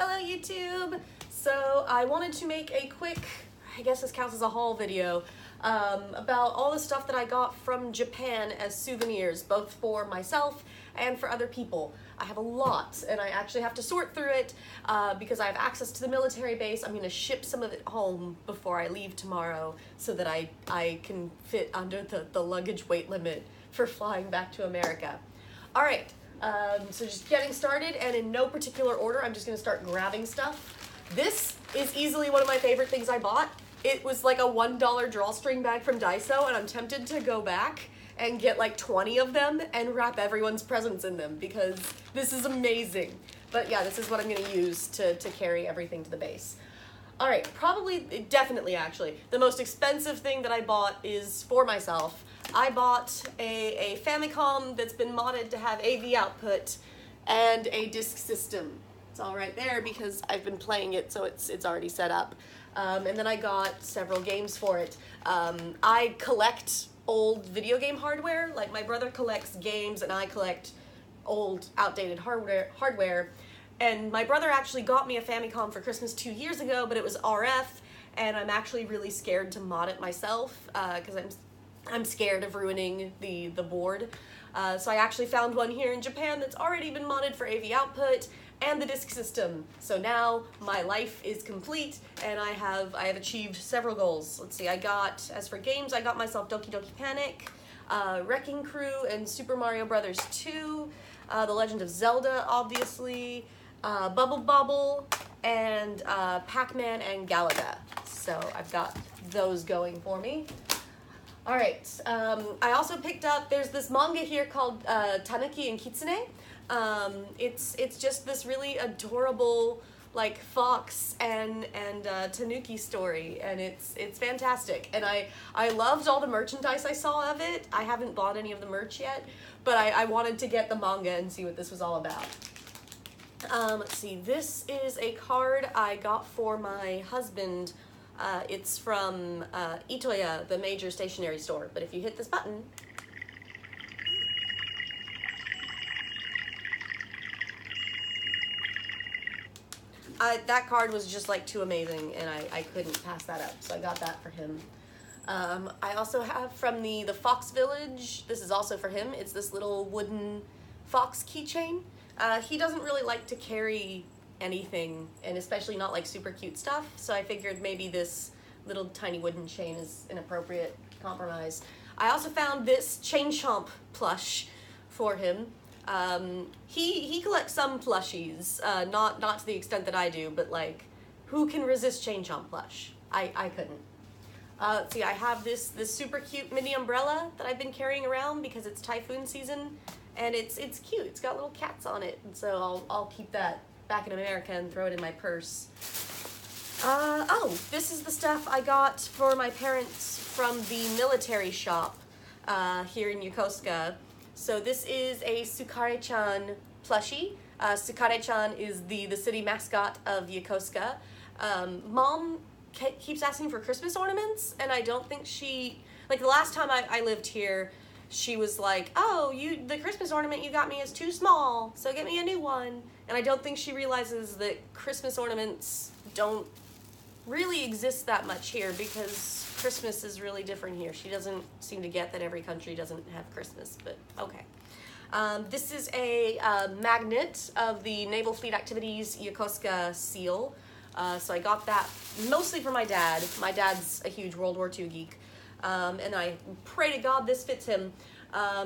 Hello YouTube! So I wanted to make a quick, I guess this counts as a haul video, about all the stuff that I got from Japan as souvenirs, both for myself and for other people. I have a lot, and I actually have to sort through it because I have access to the military base. I'm going to ship some of it home before I leave tomorrow so that I can fit under the luggage weight limit for flying back to America. Alright, so just getting started, and in no particular order, I'm just going to start grabbing stuff. This is easily one of my favorite things I bought. It was like a $1 drawstring bag from Daiso, and I'm tempted to go back and get like 20 of them and wrap everyone's presents in them because this is amazing. But yeah, this is what I'm going to use to carry everything to the base. Alright, definitely actually, the most expensive thing that I bought is for myself. I bought a Famicom that's been modded to have AV output and a disk system. It's all right there because I've been playing it, so it's already set up. And then I got several games for it. I collect old video game hardware. Like, my brother collects games and I collect old, outdated hardware. And my brother actually got me a Famicom for Christmas 2 years ago, but it was RF, and I'm actually really scared to mod it myself because I'm scared of ruining the board. So I actually found one here in Japan that's already been modded for AV output and the disk system. So now my life is complete, and I have achieved several goals. Let's see, as for games, I got myself Doki Doki Panic, Wrecking Crew, and Super Mario Bros. 2, The Legend of Zelda, obviously, Bubble Bobble, and Pac-Man and Galaga. So I've got those going for me. Alright, I also picked up, there's this manga here called Tanuki and Kitsune. It's just this really adorable, like, fox and tanuki story, and it's fantastic. And I loved all the merchandise I saw of it. I haven't bought any of the merch yet, but I wanted to get the manga and see what this was all about. Let's see, this is a card I got for my husband. It's from Itoya, the major stationery store, but if you hit this button, that card was just like too amazing, and I couldn't pass that up, so I got that for him. I also have from the Fox Village, this is also for him, it's this little wooden fox keychain. He doesn't really like to carry anything, and especially not like super cute stuff, so I figured maybe this little tiny wooden chain is an appropriate compromise. I also found this Chain Chomp plush for him. He collects some plushies, not to the extent that I do, but like, who can resist Chain Chomp plush? I couldn't. Let's see, I have this super cute mini umbrella that I've been carrying around because it's typhoon season, and it's cute. It's got little cats on it, and so I'll keep that back in America and throw it in my purse. Oh, this is the stuff I got for my parents from the military shop here in Yokosuka. So this is a Sukare-chan plushie. Sukare-chan is the city mascot of Yokosuka. Mom keeps asking for Christmas ornaments, and I don't think like the last time I lived here, she was like, oh, the Christmas ornament you got me is too small, so get me a new one. And I don't think she realizes that Christmas ornaments don't really exist that much here because Christmas is really different here. She doesn't seem to get that every country doesn't have Christmas, but okay. This is a magnet of the Naval Fleet Activities Yokosuka seal. So I got that mostly for my dad. My dad's a huge World War II geek. And I pray to God this fits him.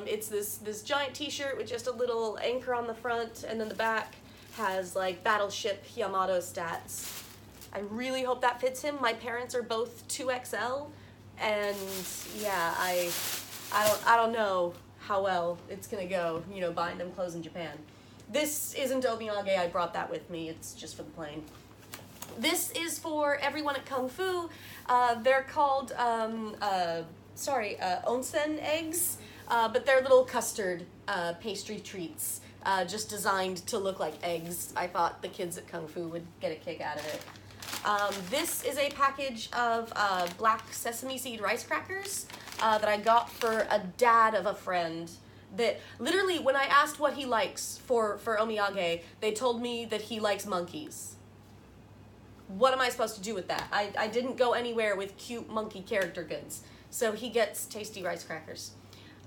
It's this giant t-shirt with just a little anchor on the front, and then the back has like Battleship Yamato stats. I really hope that fits him. My parents are both 2XL, and yeah, I don't know how well it's gonna go, you know, buying them clothes in Japan. This isn't omiyage, I brought that with me, it's just for the plane. This is for everyone at Kung Fu. They're called, onsen eggs, but they're little custard pastry treats, just designed to look like eggs. I thought the kids at Kung Fu would get a kick out of it. This is a package of black sesame seed rice crackers that I got for a dad of a friend. That literally, when I asked what he likes for omiyage, they told me that he likes monkeys. what am I supposed to do with that? I didn't go anywhere with cute monkey character goods. So he gets tasty rice crackers.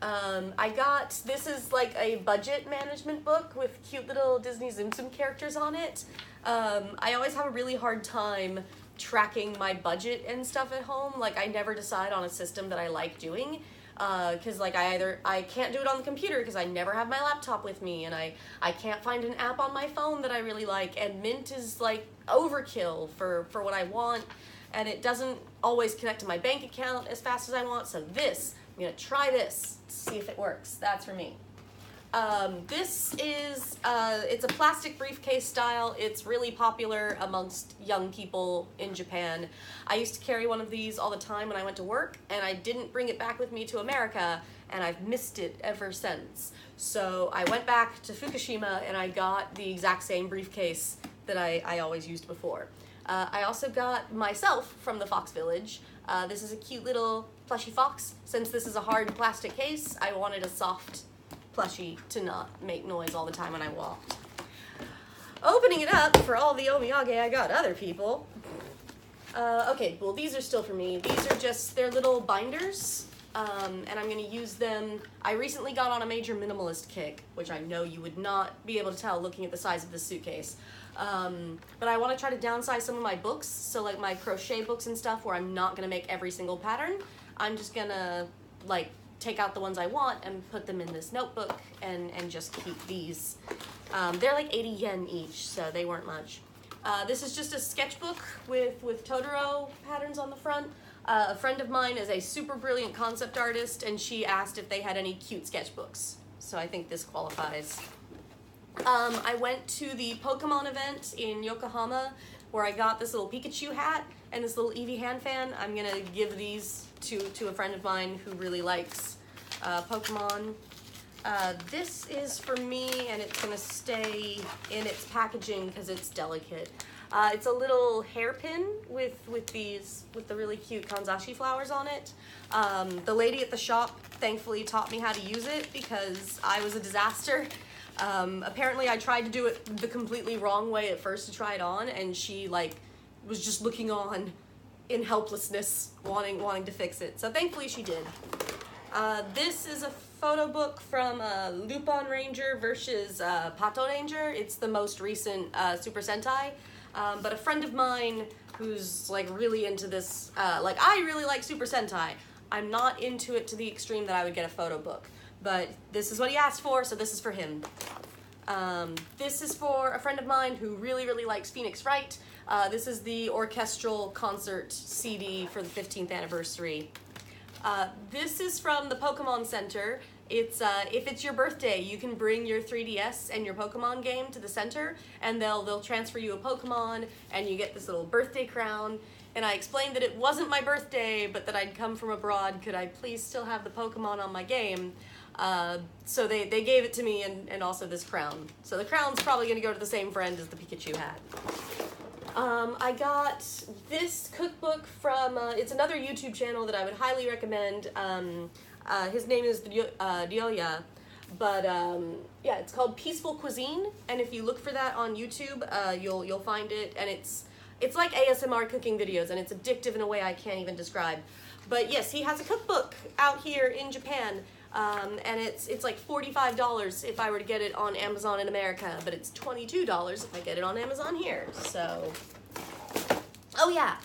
This is like a budget management book with cute little Disney Tsum Tsum characters on it. I always have a really hard time tracking my budget and stuff at home. Like, I never decide on a system that I like doing. Because like I can't do it on the computer because I never have my laptop with me, and I can't find an app on my phone that I really like, and Mint is like overkill for what I want, and it doesn't always connect to my bank account as fast as I want. So I'm gonna try this to see if it works. That's for me. This is, it's a plastic briefcase style. It's really popular amongst young people in Japan. I used to carry one of these all the time when I went to work, and I didn't bring it back with me to America, and I've missed it ever since. So I went back to Fukushima, and I got the exact same briefcase that I always used before. I also got myself from the Fox Village. This is a cute little plushy fox. Since this is a hard plastic case, I wanted a soft plushie to not make noise all the time when I walked. Opening it up for all the omiyage I got other people. Okay, well, these are still for me. These are just, they're little binders, and I'm gonna use them. I recently got on a major minimalist kick, which I know you would not be able to tell looking at the size of this suitcase. But I want to try to downsize some of my books, so like my crochet books and stuff, where I'm not gonna make every single pattern. I'm just gonna like take out the ones I want and put them in this notebook and just keep these. They're like 80 yen each, so they weren't much. This is just a sketchbook with Totoro patterns on the front. A friend of mine is a super brilliant concept artist, and she asked if they had any cute sketchbooks. So I think this qualifies. I went to the Pokemon event in Yokohama, where I got this little Pikachu hat and this little Eevee hand fan. I'm gonna give these to a friend of mine who really likes Pokemon. This is for me, and it's gonna stay in its packaging because it's delicate. It's a little hairpin with the really cute kanzashi flowers on it. The lady at the shop thankfully taught me how to use it because I was a disaster. Apparently I tried to do it the completely wrong way at first to try it on, and she like was just looking on in helplessness, wanting to fix it. So thankfully she did. This is a photo book from Lupin Ranger versus Pato Ranger. It's the most recent Super Sentai. But a friend of mine who's like really into this, like I really like Super Sentai. I'm not into it to the extreme that I would get a photo book. But this is what he asked for, so this is for him. This is for a friend of mine who really, really likes Phoenix Wright. This is the orchestral concert CD for the 15th anniversary. This is from the Pokemon Center. It's if it's your birthday, you can bring your 3DS and your Pokemon game to the center, and they'll transfer you a Pokemon, and you get this little birthday crown. And I explained that it wasn't my birthday, but that I'd come from abroad. Could I please still have the Pokemon on my game? So they gave it to me, and also this crown. So the crown's probably going to go to the same friend as the Pikachu hat. I got this cookbook from, it's another YouTube channel that I would highly recommend. His name is Ryoya, but yeah, it's called Peaceful Cuisine, and if you look for that on YouTube, you'll find it, and it's like ASMR cooking videos, and it's addictive in a way I can't even describe. But yes, he has a cookbook out here in Japan, and it's like $45 if I were to get it on Amazon in America, but it's $22 if I get it on Amazon here, so. Oh yeah,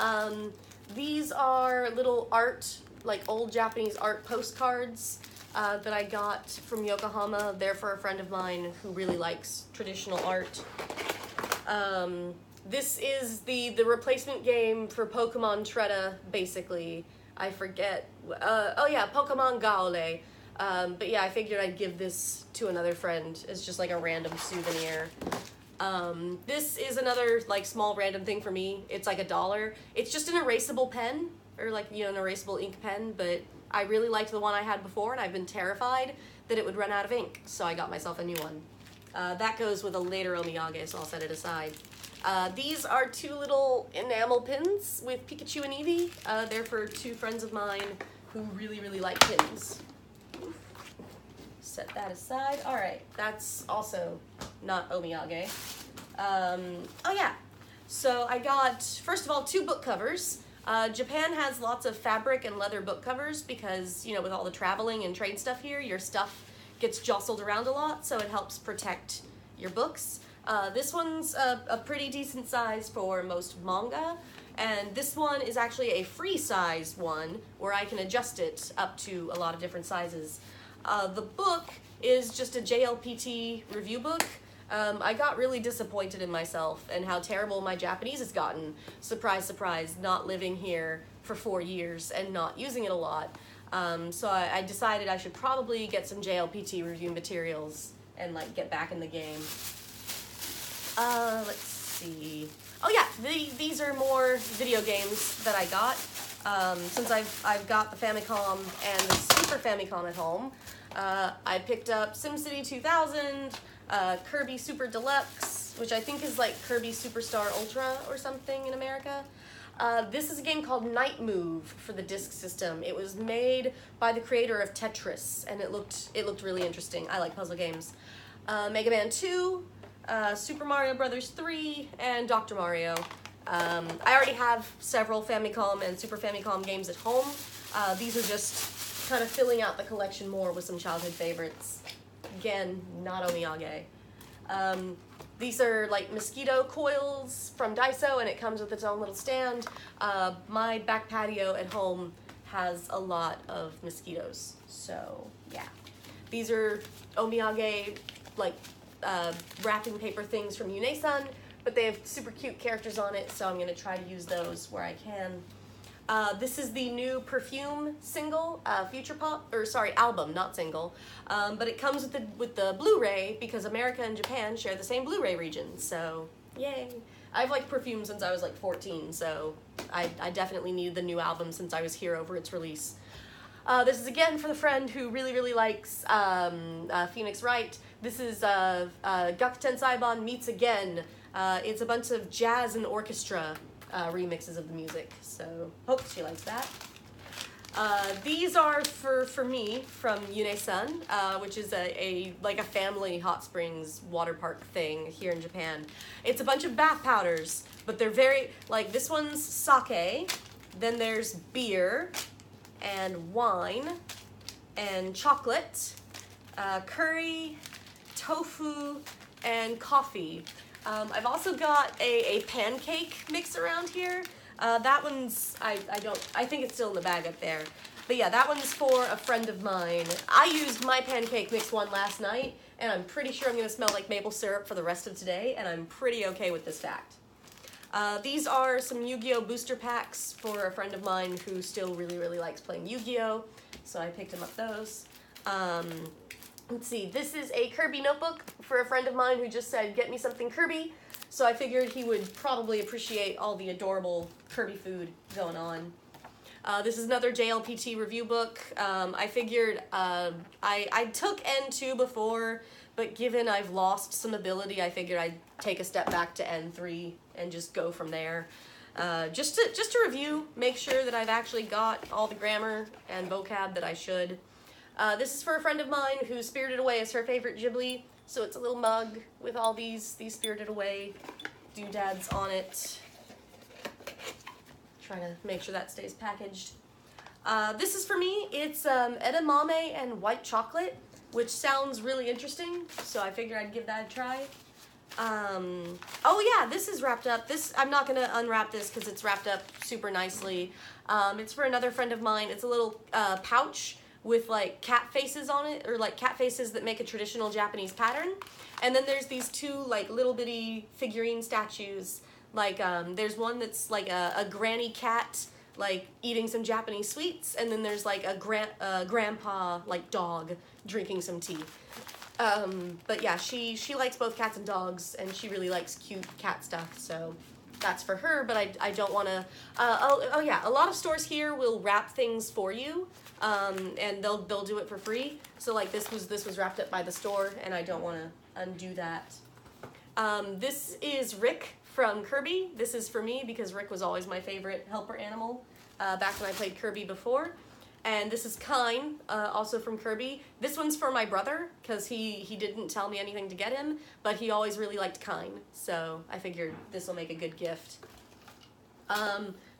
these are little art, like old Japanese art postcards that I got from Yokohama. They're for a friend of mine who really likes traditional art. This is the replacement game for Pokemon Tretta, basically. I forget. Oh yeah, Pokemon Gaole. But yeah, I figured I'd give this to another friend as just like a random souvenir. This is another like small random thing for me. It's like $1. It's just an erasable pen, or like, you know, an erasable ink pen, but I really liked the one I had before, and I've been terrified that it would run out of ink, so I got myself a new one. That goes with a later omiyage, so I'll set it aside. These are two little enamel pins with Pikachu and Eevee. They're for two friends of mine who really, really like pins. Set that aside. All right, that's also not omiyage. Oh yeah, So I got, first of all, 2 book covers. Japan has lots of fabric and leather book covers because, you know, with all the traveling and trade stuff here, your stuff gets jostled around a lot, so it helps protect your books. This one's a pretty decent size for most manga, and this one is actually a free size one where I can adjust it up to a lot of different sizes. The book is just a JLPT review book. I got really disappointed in myself and how terrible my Japanese has gotten. Surprise, surprise, not living here for 4 years and not using it a lot. So I decided I should probably get some JLPT review materials and like get back in the game. Let's see. Oh yeah, these are more video games that I got. Since I've got the Famicom and the Super Famicom at home, I picked up SimCity 2000, Kirby Super Deluxe, which I think is like Kirby Superstar Ultra or something in America. This is a game called Night Move for the Disk System. It was made by the creator of Tetris, and it looked really interesting. I like puzzle games. Mega Man 2, Super Mario Bros. 3, and Dr. Mario. I already have several Famicom and Super Famicom games at home. These are just kind of filling out the collection more with some childhood favorites. Again, not omiyage. These are like mosquito coils from Daiso, and it comes with its own little stand. My back patio at home has a lot of mosquitoes, so yeah. These are omiyage, like wrapping paper things from Yunesan, but they have super cute characters on it, so I'm gonna try to use those where I can. This is the new Perfume single, album, not single. But it comes with the Blu-ray because America and Japan share the same Blu-ray region, so yay. I've liked Perfume since I was like 14, so I definitely needed the new album since I was here over its release. This is again for the friend who really likes Phoenix Wright. This is Gakuten Saiban Meets Again. It's a bunch of jazz and orchestra remixes of the music, so hope she likes that. These are for me from Yunesan, which is a family hot springs water park thing here in Japan. It's a bunch of bath powders, but they're very, like, this one's sake, then there's beer and wine and chocolate, curry, tofu, and coffee. I've also got a pancake mix around here. That one's, I think it's still in the bag up there. But yeah, that one's for a friend of mine. I used my pancake mix one last night, and I'm pretty sure I'm gonna smell like maple syrup for the rest of today, and I'm pretty okay with this fact. These are some Yu-Gi-Oh! Booster packs for a friend of mine who still really likes playing Yu-Gi-Oh! So I picked him up those. Let's see, this is a Kirby notebook for a friend of mine who just said, get me something Kirby. So I figured he would probably appreciate all the adorable Kirby food going on. This is another JLPT review book. I figured I took N2 before, but given I've lost some ability, I figured I'd take a step back to N3 and just go from there. Just to review, make sure that I've actually got all the grammar and vocab that I should. This is for a friend of mine who Spirited Away is her favorite Ghibli, so it's a little mug with all these Spirited Away doodads on it. Trying to make sure that stays packaged. This is for me. It's edamame and white chocolate, which sounds really interesting, so I figured I'd give that a try. Oh yeah, this is wrapped up. I'm not gonna unwrap this because it's wrapped up super nicely. It's for another friend of mine. It's a little pouch with like cat faces on it, or like cat faces that make a traditional Japanese pattern. And then there's these two like little bitty figurine statues. Like there's one that's like a granny cat like eating some Japanese sweets, and then there's like a grandpa like dog drinking some tea. But yeah, she likes both cats and dogs, and she really likes cute cat stuff, so that's for her. But I don't want to. Oh yeah, a lot of stores here will wrap things for you, and they'll do it for free. So like this was wrapped up by the store, and I don't want to undo that. This is Rick from Kirby. This is for me because Rick was always my favorite helper animal back when I played Kirby before. And this is Kine, also from Kirby. This one's for my brother, because he didn't tell me anything to get him, but he always really liked Kine, so I figured this will make a good gift.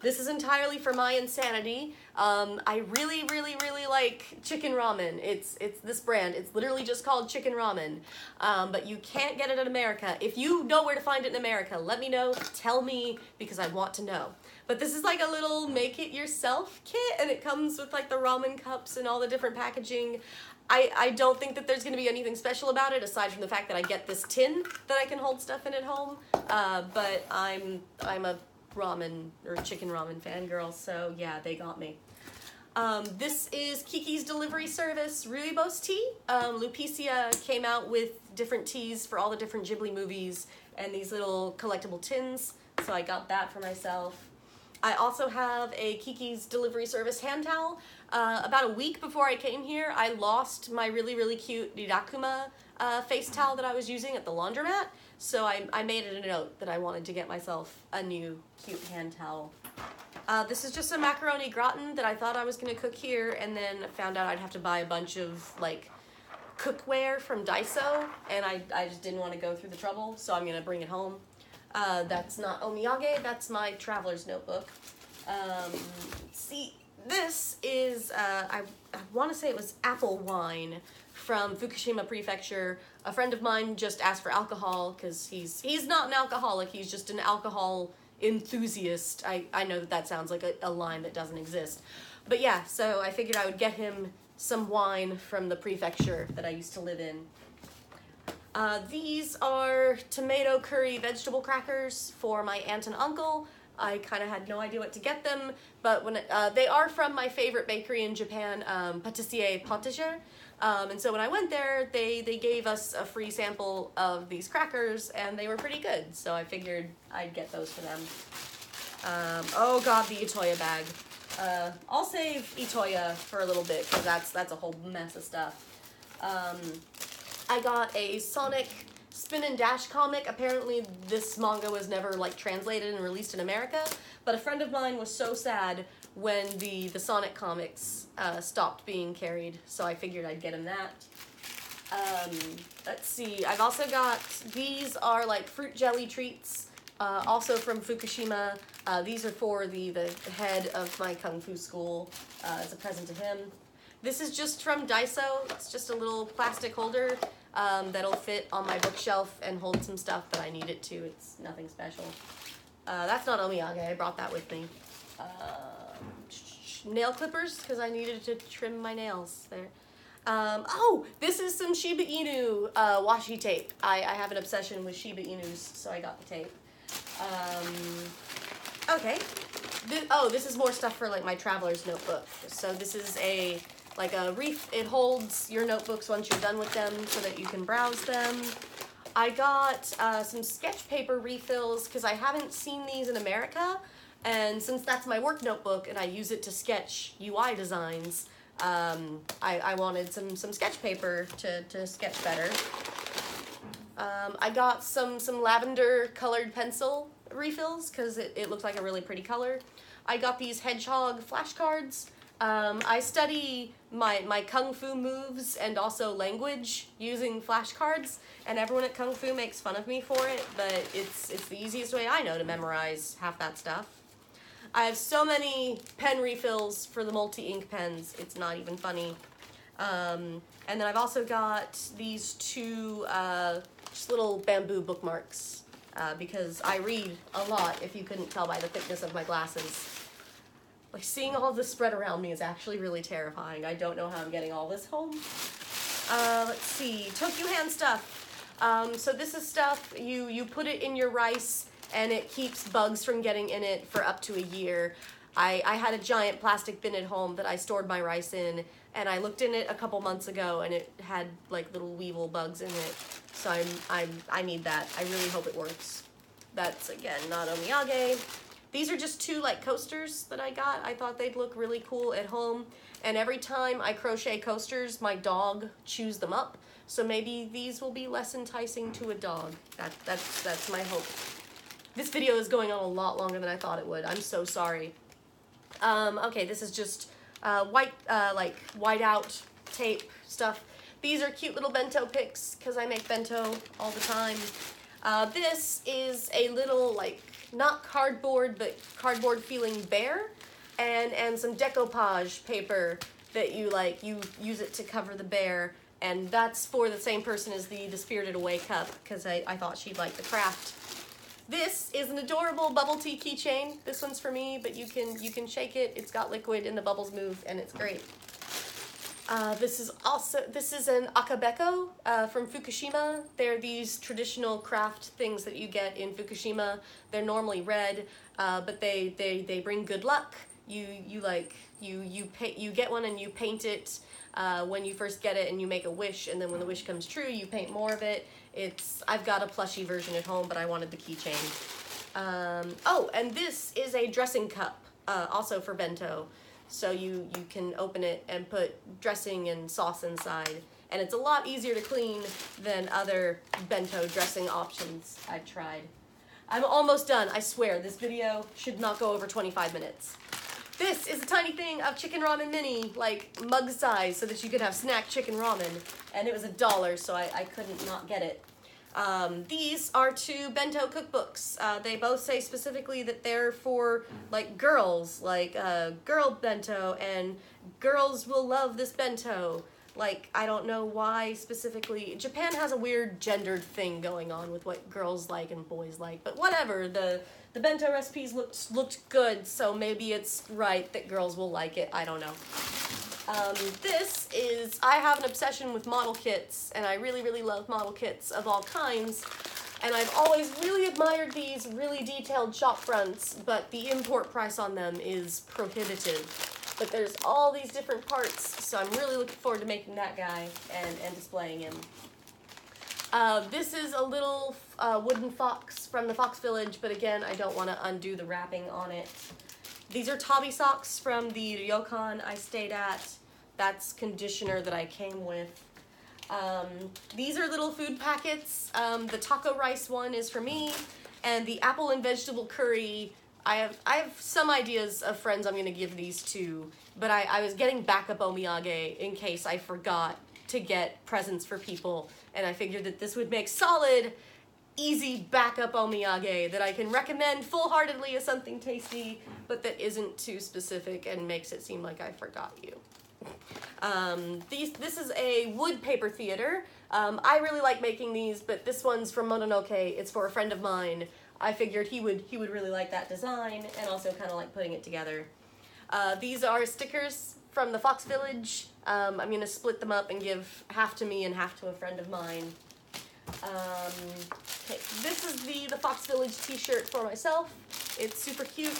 This is entirely for my insanity. I really, really, really like chicken ramen. It's this brand. It's literally just called chicken ramen. But you can't get it in America. If you know where to find it in America, let me know, tell me, because I want to know. But this is like a little make-it-yourself kit, and it comes with like the ramen cups and all the different packaging. I don't think that there's going to be anything special about it, aside from the fact that I get this tin that I can hold stuff in at home. But I'm a ramen or chicken ramen fangirl, so yeah, they got me. This is Kiki's Delivery Service Rooibos tea. Lupicia came out with different teas for all the different Ghibli movies and these little collectible tins, so I got that for myself. I also have a Kiki's Delivery Service hand towel. About a week before I came here, I lost my really, really cute Rirakuma face towel that I was using at the laundromat. So I made it a note that I wanted to get myself a new cute hand towel. This is just a macaroni gratin that I thought I was going to cook here, and then found out I'd have to buy a bunch of like cookware from Daiso, and I just didn't want to go through the trouble, so I'm going to bring it home. That's not omiyage, that's my traveler's notebook. See, this is, I want to say it was apple wine from Fukushima Prefecture. A friend of mine just asked for alcohol, because he's not an alcoholic, he's just an alcohol enthusiast. I know that sounds like a line that doesn't exist. But yeah, so I figured I would get him some wine from the prefecture that I used to live in. These are tomato curry vegetable crackers for my aunt and uncle. I kind of had no idea what to get them, but when they are from my favorite bakery in Japan, Pâtissier Potager. And so when I went there, they gave us a free sample of these crackers, and they were pretty good, so I figured I'd get those for them. Oh god, the Itoya bag. I'll save Itoya for a little bit, because that's a whole mess of stuff. I got a Sonic Spin and Dash comic. Apparently this manga was never like translated and released in America, but a friend of mine was so sad when the Sonic comics stopped being carried, so I figured I'd get him that. Let's see, I've also got, these are like fruit jelly treats, also from Fukushima. These are for the head of my kung fu school as a present to him. This is just from Daiso. It's just a little plastic holder that'll fit on my bookshelf and hold some stuff that I need it to. It's nothing special. That's not omiyage, I brought that with me. Nail clippers, because I needed to trim my nails there. Oh, this is some Shiba Inu washi tape. I have an obsession with Shiba Inus, so I got the tape. Okay. This is more stuff for like my traveler's notebook. So this is like a wreath. It holds your notebooks once you're done with them so that you can browse them. I got some sketch paper refills because I haven't seen these in America, and since that's my work notebook and I use it to sketch UI designs, I wanted some sketch paper to sketch better. I got some lavender colored pencil refills because it looked like a really pretty color. I got these hedgehog flashcards. I study my kung fu moves and also language using flashcards, and everyone at Kung Fu makes fun of me for it, but it's the easiest way I know to memorize half that stuff. I have so many pen refills for the multi-ink pens, it's not even funny. And then I've also got these two just little bamboo bookmarks, because I read a lot, if you couldn't tell by the thickness of my glasses. Like, seeing all this spread around me is actually really terrifying. I don't know how I'm getting all this home. Let's see, Tokyo hand stuff. So this is stuff, you put it in your rice and it keeps bugs from getting in it for up to a year. I had a giant plastic bin at home that I stored my rice in, and I looked in it a couple months ago and it had like little weevil bugs in it. So I need that. I really hope it works. That's, again, not omiyage. These are just two like coasters that I got. I thought they'd look really cool at home. And every time I crochet coasters, my dog chews them up. So maybe these will be less enticing to a dog. That's my hope. This video is going on a lot longer than I thought it would. I'm so sorry. Okay, this is just like whiteout tape stuff. These are cute little bento picks because I make bento all the time. This is a little, like, not cardboard, but cardboard feeling bear, and some decoupage paper that you use it to cover the bear, and that's for the same person as the Spirited Away cup because I thought she'd like the craft. This is an adorable bubble tea keychain. This one's for me, but you can shake it. It's got liquid and the bubbles move, and it's great. This is an akabeko from Fukushima. They're these traditional craft things that you get in Fukushima. They're normally red, but they bring good luck. You get one and you paint it when you first get it, and you make a wish, and then when the wish comes true, you paint more of it. I've got a plushie version at home, but I wanted the keychain. Oh, and this is a dressing cup, also for bento. So you can open it and put dressing and sauce inside. And it's a lot easier to clean than other bento dressing options I've tried. I'm almost done, I swear. This video should not go over 25 minutes. This is a tiny thing of chicken ramen mini, like mug size, so that you could have snack chicken ramen. And it was $1, so I couldn't not get it. These are 2 bento cookbooks. They both say specifically that they're for, like, girls, like, girl bento, and girls will love this bento. Like, I don't know why specifically. Japan has a weird gendered thing going on with what girls like and boys like, but whatever. The bento recipes looked good, so maybe it's right that girls will like it. I don't know. I have an obsession with model kits, and I really, really love model kits of all kinds, and I've always really admired these really detailed shop fronts, but the import price on them is prohibitive. But there's all these different parts, so I'm really looking forward to making that guy and displaying him. This is a little wooden fox from the Fox Village, but again, I don't want to undo the wrapping on it. These are Tabi socks from the ryokan I stayed at. That's conditioner that I came with. These are little food packets. The taco rice one is for me, and the apple and vegetable curry, I have some ideas of friends I'm going to give these to, but I was getting backup omiyage in case I forgot to get presents for people, and I figured that this would make solid, easy backup omiyage that I can recommend full-heartedly as something tasty, but that isn't too specific and makes it seem like I forgot you. This is a wood paper theater. I really like making these, but this one's from Mononoke. It's for a friend of mine. I figured he would really like that design, and also kind of like putting it together. These are stickers from the Fox Village. I'm going to split them up and give half to me and half to a friend of mine. Okay, this is the Fox Village t-shirt for myself. It's super cute.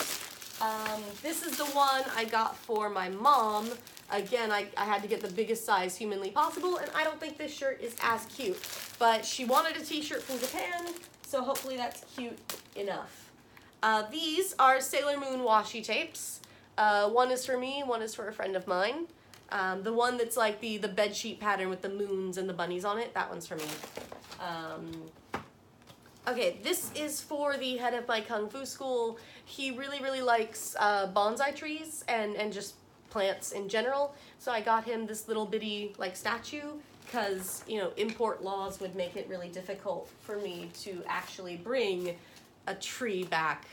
This is the one I got for my mom. Again, I had to get the biggest size humanly possible, and I don't think this shirt is as cute. But she wanted a t-shirt from Japan, so hopefully that's cute enough. These are Sailor Moon washi tapes. One is for me, one is for a friend of mine. The one that's like the bedsheet pattern with the moons and the bunnies on it, that one's for me. Okay, this is for the head of my Kung Fu school. He really, really likes bonsai trees and just plants in general. So I got him this little bitty like statue because, you know, import laws would make it really difficult for me to actually bring a tree back.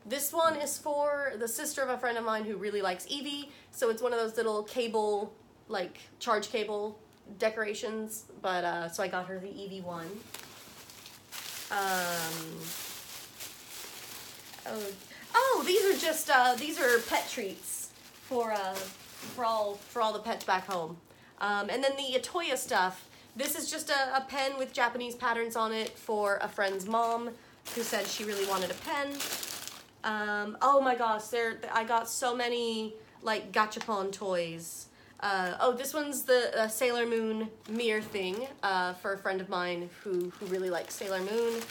This one is for the sister of a friend of mine who really likes Eevee. So it's one of those little cable, like charge cable decorations. But so I got her the Eevee one. Oh, these are just these are pet treats for all the pets back home. And then the Atoya stuff. This is just a pen with Japanese patterns on it for a friend's mom who said she really wanted a pen. Oh my gosh, I got so many like gachapon toys. Oh, this one's the Sailor Moon mirror thing for a friend of mine who really likes Sailor Moon.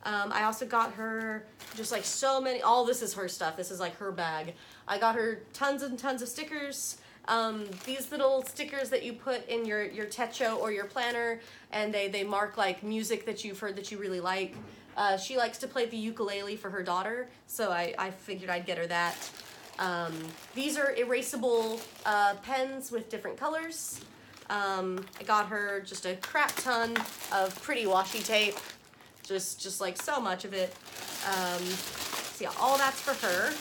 I also got her just like so many, all this is her stuff. This is like her bag. I got her tons and tons of stickers. These little stickers that you put in your techo or your planner, and they mark like music that you've heard that you really like. She likes to play the ukulele for her daughter, so I figured I'd get her that. These are erasable pens with different colors. I got her just a crap ton of pretty washi tape, just like so much of it. So yeah, all that's for her.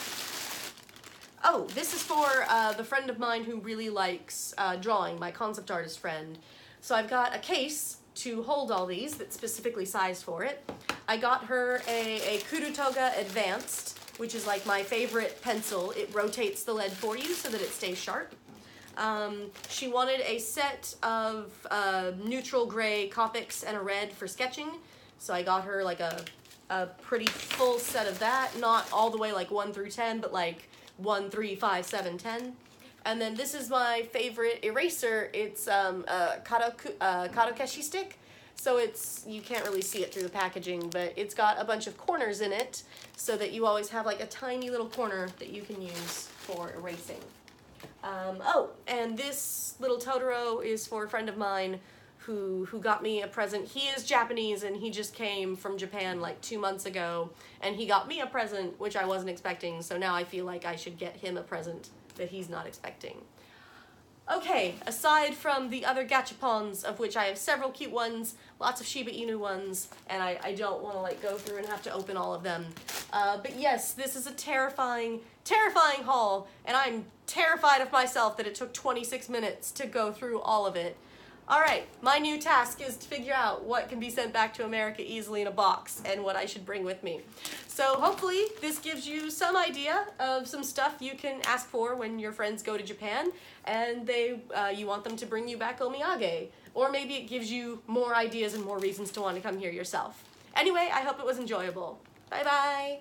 Oh, this is for the friend of mine who really likes drawing, my concept artist friend. So I've got a case to hold all these that's specifically sized for it. I got her a Kurutoga Advanced, which is like my favorite pencil. It rotates the lead for you so that it stays sharp. She wanted a set of neutral gray Copics and a red for sketching. So I got her like a pretty full set of that. Not all the way like 1 through 10, but like 1, 3, 5, 7, 10. And then this is my favorite eraser. It's a kadokeshi stick. So you can't really see it through the packaging, but it's got a bunch of corners in it so that you always have like a tiny little corner that you can use for erasing. Oh, and this little Totoro is for a friend of mine who got me a present. He is Japanese and he just came from Japan like 2 months ago, and he got me a present which I wasn't expecting, so now I feel like I should get him a present that he's not expecting. Okay, aside from the other gachapons, of which I have several cute ones, lots of Shiba Inu ones, and I don't want to like go through and have to open all of them. But yes, this is a terrifying, terrifying haul, and I'm terrified of myself that it took 26 minutes to go through all of it. Alright, my new task is to figure out what can be sent back to America easily in a box and what I should bring with me. So hopefully this gives you some idea of some stuff you can ask for when your friends go to Japan and you want them to bring you back omiyage. Or maybe it gives you more ideas and more reasons to want to come here yourself. Anyway, I hope it was enjoyable. Bye bye!